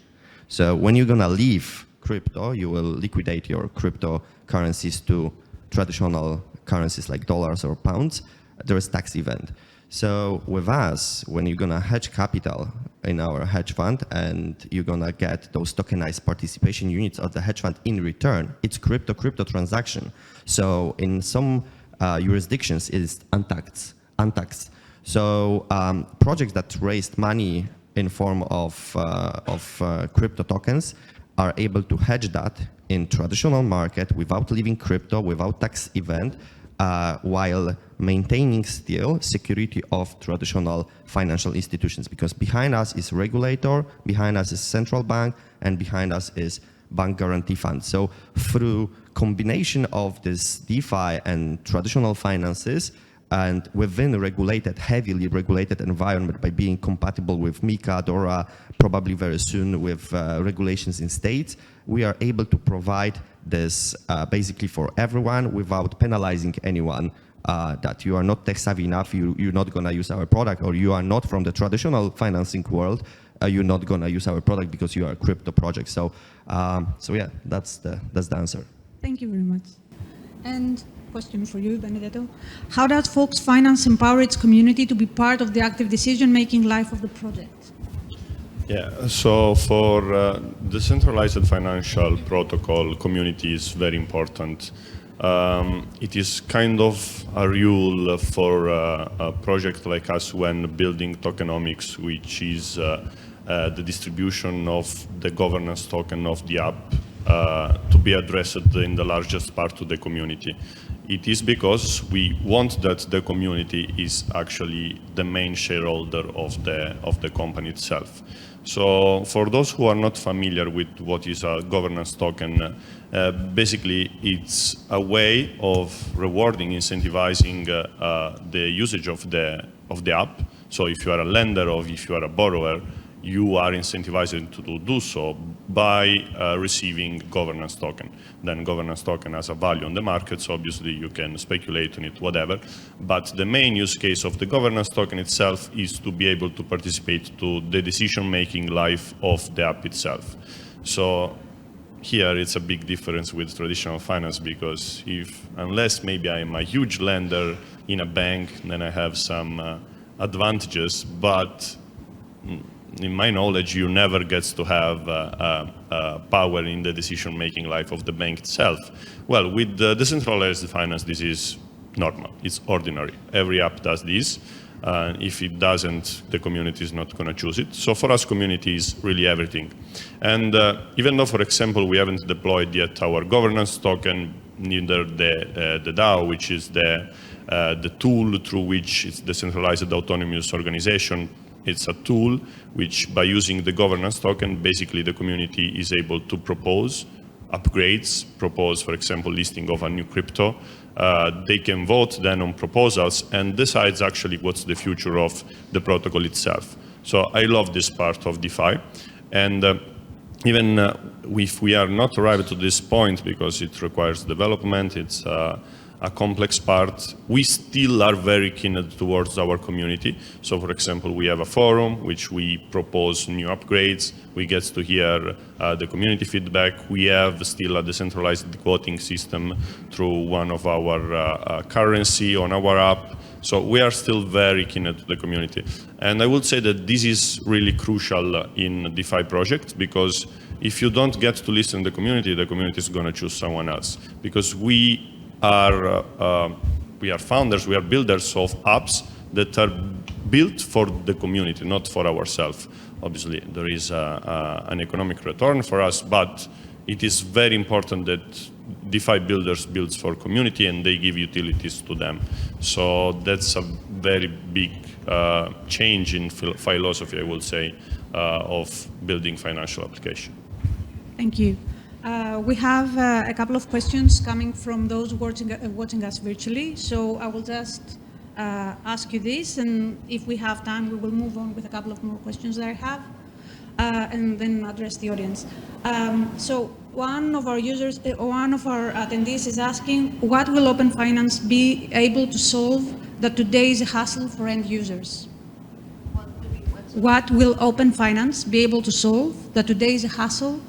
[SPEAKER 5] So when you're gonna leave crypto, you will liquidate your cryptocurrencies to traditional currencies like dollars or pounds. There is tax event. So with us, when you're gonna hedge capital in our hedge fund and you're gonna get those tokenized participation units of the hedge fund in return, it's crypto transaction. So in some jurisdictions is untaxed. So projects that raised money in form of crypto tokens are able to hedge that in traditional market without leaving crypto, without tax event, while maintaining still security of traditional financial institutions. Because behind us is regulator, behind us is central bank, and behind us is bank guarantee fund. So through combination of this DeFi and traditional finances, and within a regulated, heavily regulated environment by being compatible with MiCA, DORA, probably very soon with regulations in states, we are able to provide this basically for everyone without penalizing anyone that you are not tech savvy enough, you're not gonna use our product, or you are not from the traditional financing world, you're not gonna use our product because you are a crypto project. So, so yeah, that's the answer.
[SPEAKER 2] Thank you very much. And question for you, Benedetto. How does Folks Finance empower its community to be part of the active decision-making life of the project?
[SPEAKER 6] Yeah, so for decentralized financial protocol, community is very important. It is kind of a rule for a project like us when building tokenomics, which is the distribution of the governance token of the app to be addressed in the largest part of the community. It is because we want that the community is actually the main shareholder of the company itself. So for those who are not familiar with what is a governance token, basically it's a way of rewarding, incentivizing the usage of the app. So if you are a lender or if you are a borrower, you are incentivized to do so by receiving governance token. Then governance token has a value on the market, so obviously you can speculate on it, whatever. But the main use case of the governance token itself is to be able to participate to the decision-making life of the app itself. So here it's a big difference with traditional finance, because unless maybe I'm a huge lender in a bank, then I have some advantages, but in my knowledge, you never get to have power in the decision-making life of the bank itself. Well, with the decentralized finance, this is normal. It's ordinary. Every app does this. If it doesn't, the community is not going to choose it. So for us, community is really everything. And even though, for example, we haven't deployed yet our governance token, neither the DAO, which is the tool through which it's decentralized autonomous organization. It's a tool which, by using the governance token, basically the community is able to propose upgrades, propose, for example, listing of a new crypto. They can vote then on proposals and decides actually what's the future of the protocol itself. So I love this part of DeFi. And even if we are not arrived to this point, because it requires development, it's a complex part, we still are very keen towards our community. So for example, we have a forum which we propose new upgrades. We get to hear the community feedback. We have still a decentralized voting system through one of our currency on our app. So we are still very keen to the community. And I would say that this is really crucial in DeFi projects, because if you don't get to listen to the community is going to choose someone else. Because we are founders, we are builders of apps that are built for the community, not for ourselves. Obviously, there is an economic return for us, but it is very important that DeFi builders build for community and they give utilities to them. So that's a very big change in philosophy, I would say, of building financial application.
[SPEAKER 2] Thank you. We have a couple of questions coming from those watching us virtually. So I will just ask you this, and if we have time, we will move on with a couple of more questions that I have, and then address the audience. So one of our users, one of our attendees is asking, what will Open Finance be able to solve that today is a hassle for end users? What will Open Finance be able to solve that today is a hassle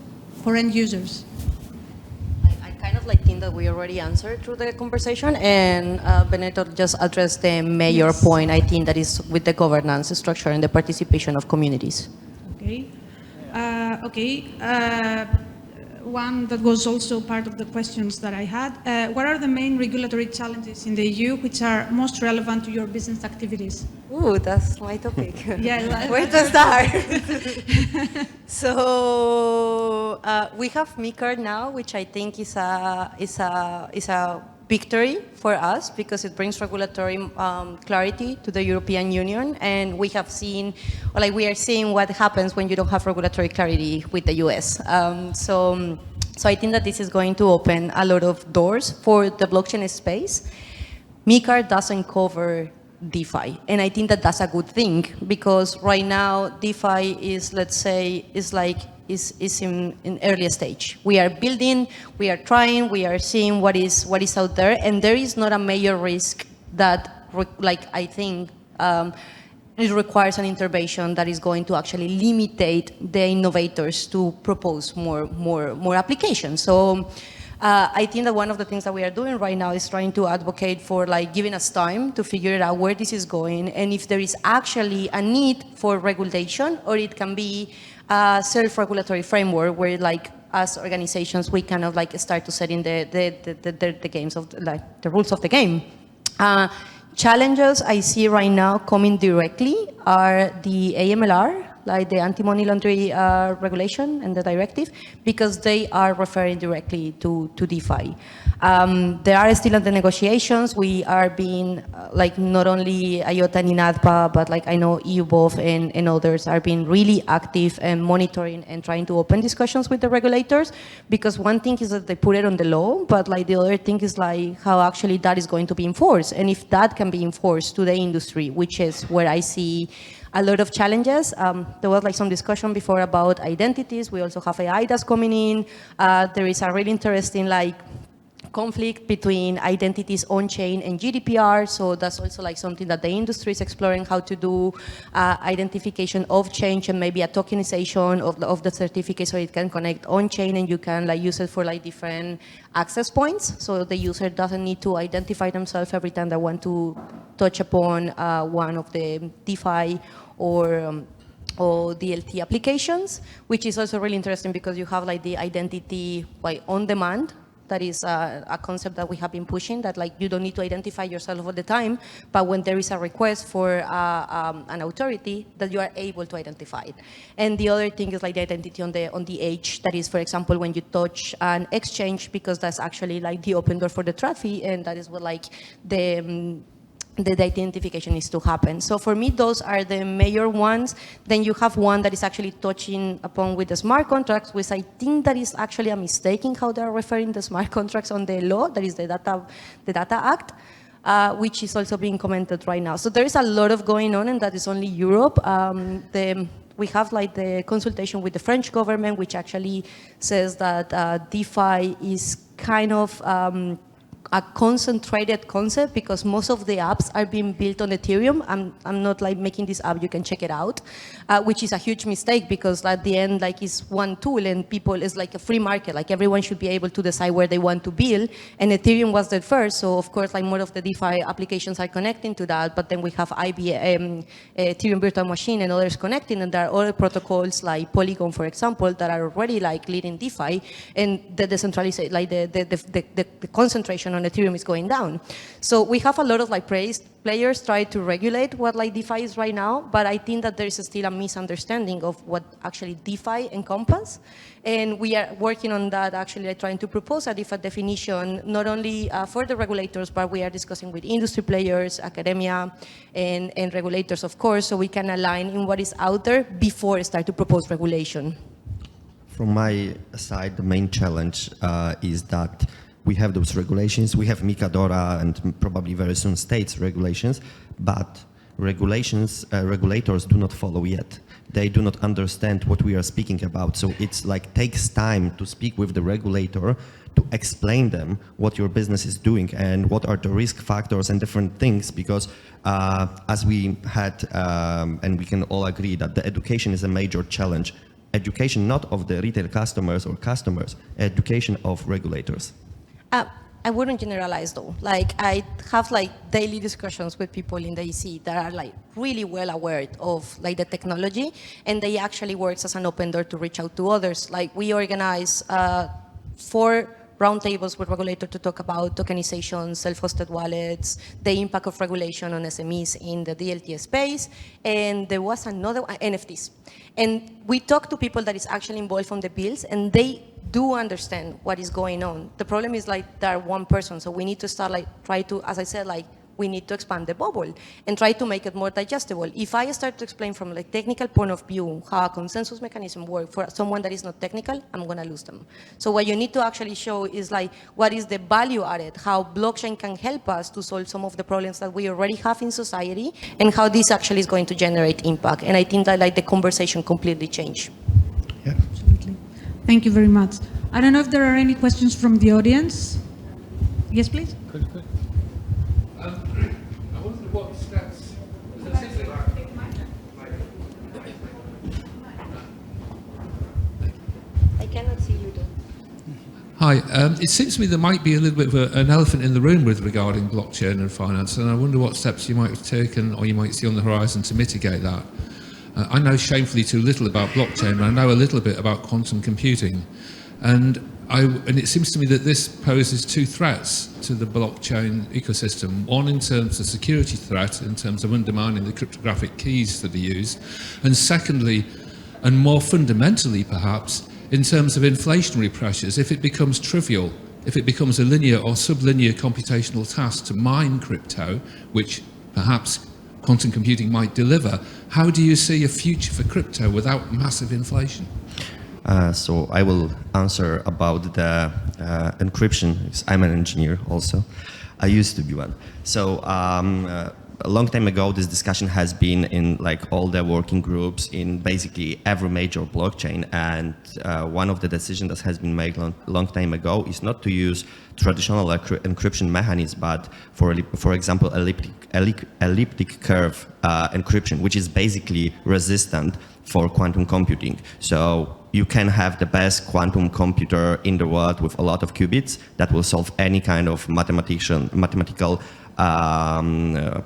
[SPEAKER 2] for end users?
[SPEAKER 4] I kind of think that we already answered through the conversation, and Benedetto just addressed the major point, I think, that is with the governance structure and the participation of communities.
[SPEAKER 2] Okay. One that was also part of the questions that I had. What are the main regulatory challenges in the EU which are most relevant to your business activities?
[SPEAKER 4] Ooh, that's my topic.
[SPEAKER 2] Yeah,
[SPEAKER 4] where to start? So we have MiCAR now, which I think is a victory for us because it brings regulatory clarity to the European Union, and we have seen, we are seeing what happens when you don't have regulatory clarity with the US. So I think that this is going to open a lot of doors for the blockchain space. MiCAR doesn't cover DeFi, and I think that that's a good thing because right now DeFi is, let's say, is in early stage. We are building, we are trying, we are seeing what is out there, and there is not a major risk that, I think, it requires an intervention that is going to actually limitate the innovators to propose more applications. So I think that one of the things that we are doing right now is trying to advocate for giving us time to figure out where this is going and if there is actually a need for regulation, or it can be a self-regulatory framework where as organizations we kind of start to set in the games of the rules of the game. Challenges I see right now coming directly are the AMLR, the anti-money laundering regulation and the directive, because they are referring directly to DeFi. There are still in the negotiations. We are being, not only IOTA and INADPA, but I know EUBOF and others are being really active and monitoring and trying to open discussions with the regulators, because one thing is that they put it on the law, but the other thing is how actually that is going to be enforced. And if that can be enforced to the industry, which is where I see a lot of challenges. There was some discussion before about identities. We also have AI that's coming in. There is a really interesting conflict between identities on-chain and GDPR, so that's also like something that the industry is exploring, how to do identification off-chain and maybe a tokenization of the certificate so it can connect on-chain and you can like use it for like different access points, so the user doesn't need to identify themselves every time they want to touch upon one of the DeFi or DLT applications, which is also really interesting because you have like the identity like on demand. That is a concept that we have been pushing, that like you don't need to identify yourself all the time, but when there is a request for an authority, that you are able to identify it. And the other thing is like the identity on the edge. That is, for example, when you touch an exchange, because that's actually like the open door for the traffic, and that is what like the identification needs to happen. So for me, those are the major ones. Then you have one that is actually touching upon with the smart contracts, which I think that is actually a mistake in how they're referring the smart contracts on the law, that is the Data Act, which is also being commented right now. So there is a lot of going on, and that is only Europe. We have like the consultation with the French government, which actually says that DeFi is kind of a concentrated concept because most of the apps are being built on Ethereum. I'm not like making this up, you can check it out, which is a huge mistake because at the end like it's one tool and people is like a free market, like everyone should be able to decide where they want to build, and Ethereum was the first, so of course like more of the DeFi applications are connecting to that, but then we have IBM, Ethereum Virtual Machine and others connecting, and there are other protocols like Polygon, for example, that are already like leading DeFi, and the decentralized, like the concentration on Ethereum is going down. So we have a lot of like players try to regulate what like DeFi is right now, but I think that there is still a misunderstanding of what actually DeFi encompasses. And we are working on that, actually like trying to propose a DeFi definition, not only for the regulators, but we are discussing with industry players, academia, and regulators, of course, so we can align in what is out there before we start to propose regulation.
[SPEAKER 5] From my side, the main challenge is that we have those regulations. We have MiCA, DORA, and probably very soon states regulations, but regulators do not follow yet. They do not understand what we are speaking about. So it's like takes time to speak with the regulator to explain them what your business is doing and what are the risk factors and different things, because as we had, and we can all agree that the education is a major challenge. Education not of the retail customers or customers, education of regulators.
[SPEAKER 4] I wouldn't generalize though. Like I have like daily discussions with people in the EC that are like really well aware of like the technology, and they actually works as an open door to reach out to others. Like we organize 4 roundtables with regulators to talk about tokenization, self-hosted wallets, the impact of regulation on SMEs in the DLT space, and there was another one, NFTs. And we talked to people that is actually involved on the bills, and they do understand what is going on. The problem is like they're one person, so we need to start like try to, as I said, like we need to expand the bubble and try to make it more digestible. If I start to explain from like technical point of view how a consensus mechanism works for someone that is not technical, I'm gonna lose them. So what you need to actually show is like what is the value added, how blockchain can help us to solve some of the problems that we already have in society, and how this actually is going to generate impact. And I think that like the conversation completely changed.
[SPEAKER 5] Yeah.
[SPEAKER 2] Absolutely. Thank you very much. I don't know if there are any questions from the audience. Yes, please.
[SPEAKER 3] Good.
[SPEAKER 7] I wonder what steps.
[SPEAKER 4] I cannot see you though.
[SPEAKER 7] Hi, it seems to me there might be a little bit of an elephant in the room regarding blockchain and finance, and I wonder what steps you might have taken or you might see on the horizon to mitigate that. I know shamefully too little about blockchain, but I know a little bit about quantum computing. And it seems to me that this poses 2 threats to the blockchain ecosystem. One in terms of security threat, in terms of undermining the cryptographic keys that are used. And secondly, and more fundamentally perhaps, in terms of inflationary pressures, if it becomes trivial, if it becomes a linear or sublinear computational task to mine crypto, which perhaps quantum computing might deliver, how do you see a future for crypto without massive inflation?
[SPEAKER 5] So I will answer about the encryption, because I'm an engineer also. I used to be one. So a long time ago, this discussion has been in like all the working groups in basically every major blockchain. And one of the decisions that has been made long time ago is not to use traditional encryption mechanisms, but for example, elliptic curve encryption, which is basically resistant for quantum computing. So you can have the best quantum computer in the world with a lot of qubits that will solve any kind of mathematical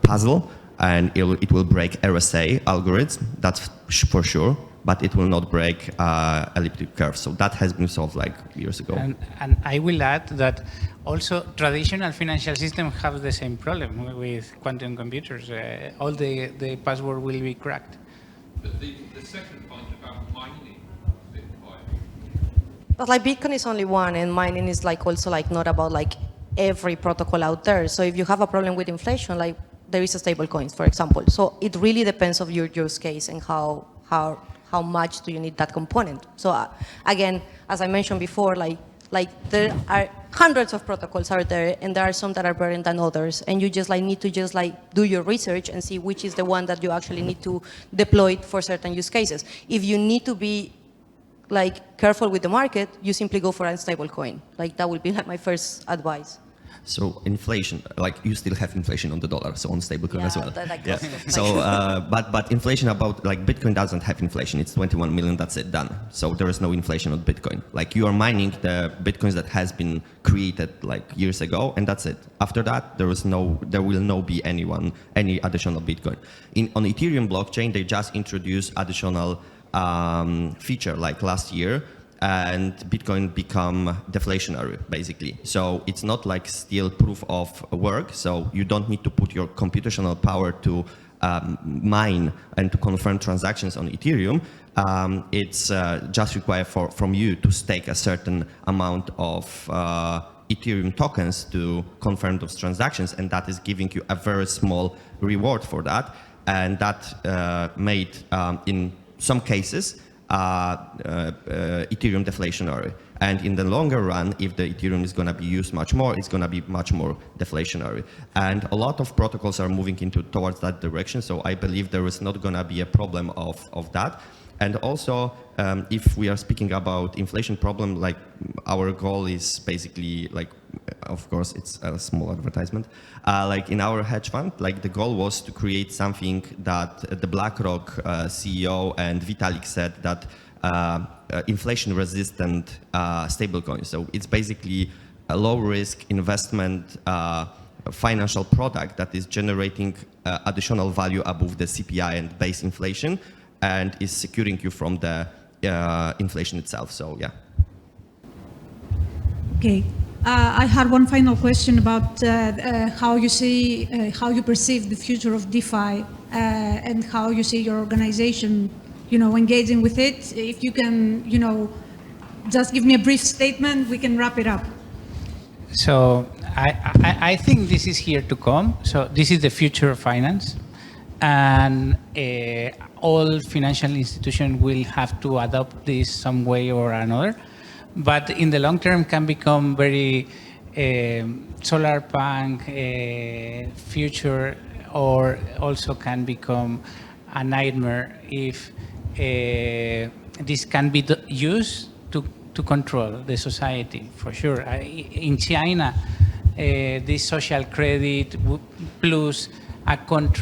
[SPEAKER 5] puzzle, and it will break RSA algorithms, that's for sure, but it will not break elliptic curves. So that has been solved like years ago.
[SPEAKER 3] And I will add that also traditional financial systems have the same problem with quantum computers. All the password will be cracked.
[SPEAKER 7] But the second point about mining Bitcoin.
[SPEAKER 4] But like Bitcoin is only one, and mining is like also like not about like every protocol out there. So if you have a problem with inflation, like there is a stable coins, for example. So it really depends of your use case and how much do you need that component. So again, as I mentioned before, like there are hundreds of protocols out there, and there are some that are better than others, and you just like need to just like do your research and see which is the one that you actually need to deploy for certain use cases. If you need to be like careful with the market, you simply go for a stable coin. Like that would be like my first advice.
[SPEAKER 5] So inflation, like you still have inflation on the dollar, so on stablecoin as well.
[SPEAKER 4] Yeah.
[SPEAKER 5] So, but inflation about like Bitcoin doesn't have inflation. It's 21 million. That's it, done. So there is no inflation on Bitcoin. Like you are mining the Bitcoins that has been created like years ago, and that's it. After that, there will not be any additional Bitcoin. On Ethereum blockchain, they just introduced additional feature like last year. And Bitcoin become deflationary, basically. So it's not like still proof of work. So you don't need to put your computational power to mine and to confirm transactions on Ethereum. It's just required from you to stake a certain amount of Ethereum tokens to confirm those transactions, and that is giving you a very small reward for that. And that made, in some cases, Ethereum deflationary. And in the longer run, if the Ethereum is going to be used much more, it's going to be much more deflationary. And a lot of protocols are moving towards that direction. So I believe there is not going to be a problem of that. And also, if we are speaking about inflation problem, like our goal is basically like, of course, it's a small advertisement. Like in our hedge fund, like the goal was to create something that the BlackRock CEO and Vitalik said that inflation-resistant stablecoin. So it's basically a low-risk investment financial product that is generating additional value above the CPI and base inflation, and is securing you from the inflation itself. So yeah.
[SPEAKER 2] Okay. I had one final question about how you see, how you perceive the future of DeFi and how you see your organization, engaging with it. If you can, just give me a brief statement, we can wrap it up.
[SPEAKER 3] So I think this is here to come. So this is the future of finance, and all financial institutions will have to adopt this some way or another. But in the long term can become very solar punk future, or also can become a nightmare if this can be used to control the society, for sure. In China, this social credit plus a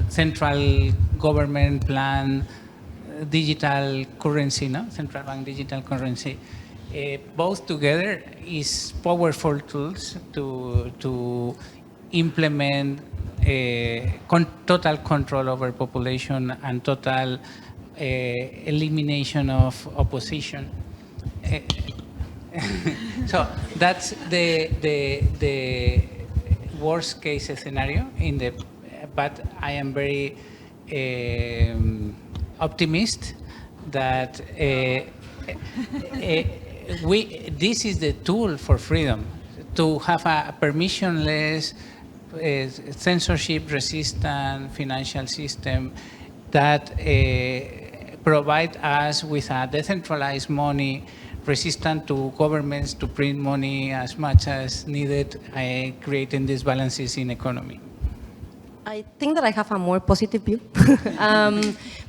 [SPEAKER 3] central government plan, digital currency, central bank digital currency, both together is powerful tools to implement total control over population and total elimination of opposition. So that's the worst case scenario but I am very optimistic that this is the tool for freedom, to have a permissionless, censorship-resistant financial system that provide us with a decentralized money, resistant to governments to print money as much as needed, creating these balances in economy.
[SPEAKER 4] I think that I have a more positive view.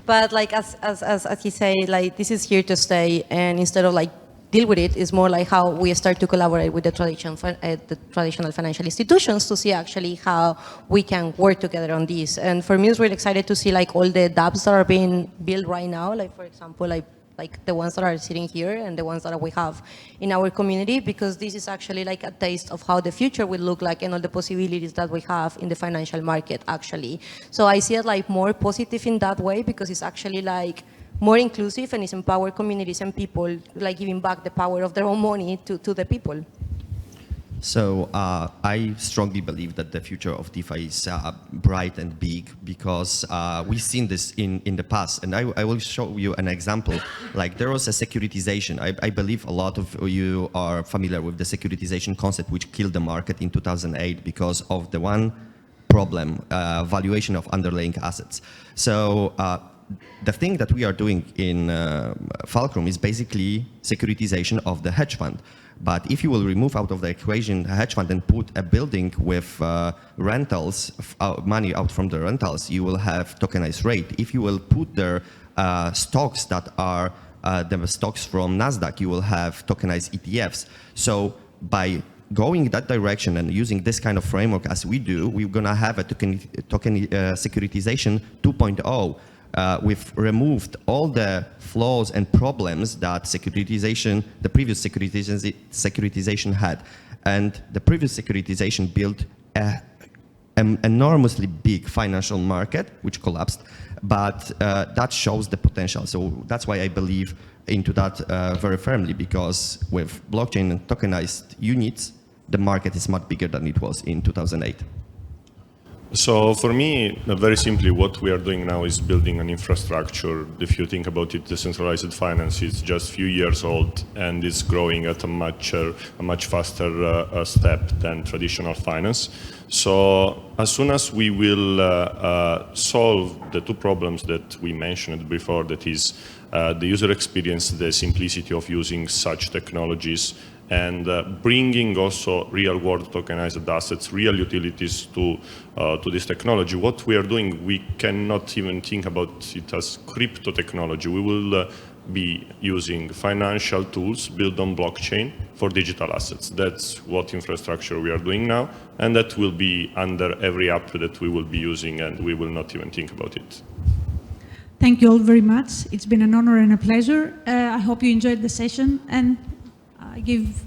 [SPEAKER 4] But like as he say, like this is here to stay, and instead of like deal with it, is more like how we start to collaborate with the traditional financial institutions to see actually how we can work together on this. And for me, it's really excited to see like all the dApps that are being built right now, like for example, like the ones that are sitting here and the ones that we have in our community, because this is actually like a taste of how the future will look like and all the possibilities that we have in the financial market actually. So I see it like more positive in that way, because it's actually like more inclusive and it's empower communities and people, like giving back the power of their own money to the people.
[SPEAKER 5] So I strongly believe that the future of DeFi is bright and big, because we've seen this in the past. And I will show you an example. Like there was a securitization. I believe a lot of you are familiar with the securitization concept, which killed the market in 2008 because of the one problem, valuation of underlying assets. So the thing that we are doing in Fulcrum is basically securitization of the hedge fund. But if you will remove out of the equation a hedge fund and put a building with rentals, money out from the rentals, you will have tokenized rate. If you will put their stocks that are the stocks from NASDAQ, you will have tokenized ETFs. So by going that direction and using this kind of framework as we do, we're going to have a token securitization 2.0. We've removed all the flaws and problems that the previous securitization had. And the previous securitization built an enormously big financial market, which collapsed, but that shows the potential. So that's why I believe into that very firmly, because with blockchain and tokenized units, the market is much bigger than it was in 2008.
[SPEAKER 6] So for me, very simply, what we are doing now is building an infrastructure. If you think about it, decentralized finance is just a few years old and it's growing at a much faster step than traditional finance. So as soon as we will solve the two problems that we mentioned before, that is the user experience, the simplicity of using such technologies, and bringing also real-world tokenized assets, real utilities to this technology. What we are doing, we cannot even think about it as crypto technology. We will be using financial tools built on blockchain for digital assets. That's what infrastructure we are doing now, and that will be under every app that we will be using, and we will not even think about it.
[SPEAKER 2] Thank you all very much. It's been an honor and a pleasure. I hope you enjoyed the session, and I give